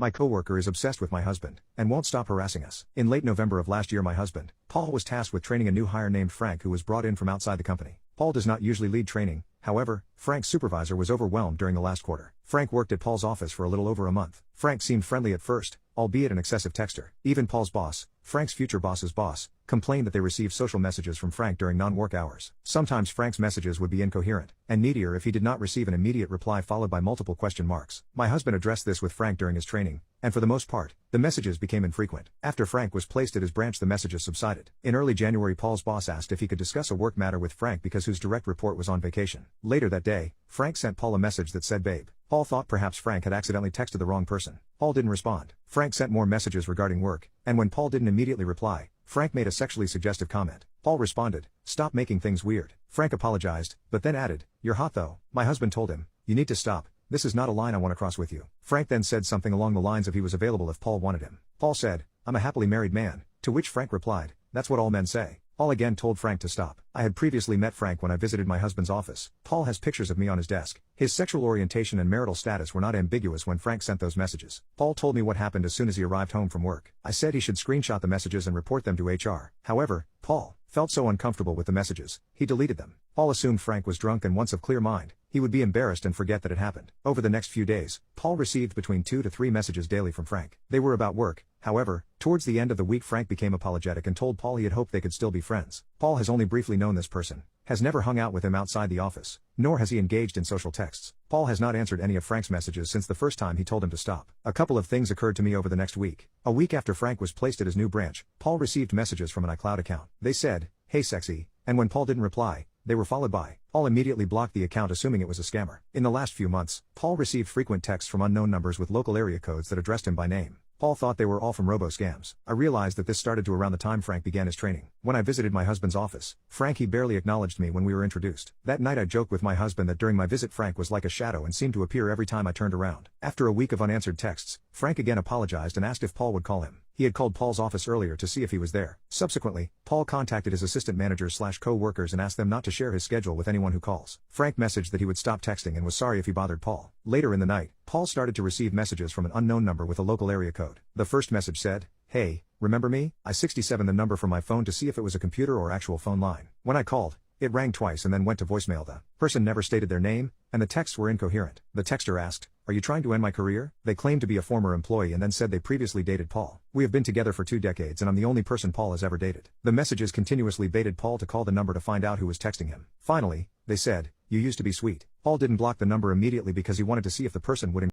My coworker is obsessed with my husband, and won't stop harassing us. In late November of last year, my husband, Paul, was tasked with training a new hire named Frank who was brought in from outside the company. Paul does not usually lead training, however, Frank's supervisor was overwhelmed during the last quarter. Frank worked at Paul's office for a little over a month. Frank seemed friendly at first, albeit an excessive texter. Even Paul's boss, Frank's future boss's boss, complained that they received social messages from Frank during non-work hours. Sometimes Frank's messages would be incoherent, and needier if he did not receive an immediate reply followed by multiple question marks. My husband addressed this with Frank during his training, and for the most part, the messages became infrequent. After Frank was placed at his branch, the messages subsided. In early January, Paul's boss asked if he could discuss a work matter with Frank because whose direct report was on vacation. Later that day, Frank sent Paul a message that said babe. Paul thought perhaps Frank had accidentally texted the wrong person. Paul didn't respond. Frank sent more messages regarding work, and when Paul didn't immediately reply, Frank made a sexually suggestive comment. Paul responded, "Stop making things weird." Frank apologized, but then added, "You're hot though." My husband told him, "You need to stop. This is not a line I want to cross with you." Frank then said something along the lines of he was available if Paul wanted him. Paul said, "I'm a happily married man," to which Frank replied, "That's what all men say." Paul again told Frank to stop. I had previously met Frank when I visited my husband's office. Paul has pictures of me on his desk. His sexual orientation and marital status were not ambiguous when Frank sent those messages. Paul told me what happened as soon as he arrived home from work. I said he should screenshot the messages and report them to HR. However, Paul felt so uncomfortable with the messages, he deleted them. Paul assumed Frank was drunk and once of clear mind, he would be embarrassed and forget that it happened. Over the next few days, Paul received between 2 to 3 messages daily from Frank. They were about work. However, towards the end of the week, Frank became apologetic and told Paul he had hoped they could still be friends. Paul has only briefly known this person, has never hung out with him outside the office, nor has he engaged in social texts. Paul has not answered any of Frank's messages since the first time he told him to stop. A couple of things occurred to me over the next week. A week after Frank was placed at his new branch, Paul received messages from an iCloud account. They said, "Hey sexy," and when Paul didn't reply, they were followed by, Paul immediately blocked the account assuming it was a scammer. In the last few months, Paul received frequent texts from unknown numbers with local area codes that addressed him by name. Paul thought they were all from robo-scams. I realized that this started to around the time Frank began his training. When I visited my husband's office, Frank, he barely acknowledged me when we were introduced. That night I joked with my husband that during my visit Frank was like a shadow and seemed to appear every time I turned around. After a week of unanswered texts, Frank again apologized and asked if Paul would call him. He had called Paul's office earlier to see if he was there. Subsequently, Paul contacted his assistant managers/co-workers and asked them not to share his schedule with anyone who calls. Frank messaged that he would stop texting and was sorry if he bothered Paul. Later in the night, Paul started to receive messages from an unknown number with a local area code. The first message said, "Hey, remember me?" I 67 the number from my phone to see if it was a computer or actual phone line. When I called, it rang twice and then went to voicemail. The person never stated their name, and the texts were incoherent. The texter asked, "Are you trying to end my career?" They claimed to be a former employee and then said they previously dated Paul. "We have been together for 2 decades and I'm the only person Paul has ever dated." The messages continuously baited Paul to call the number to find out who was texting him. Finally, they said, "You used to be sweet." Paul didn't block the number immediately because he wanted to see if the person would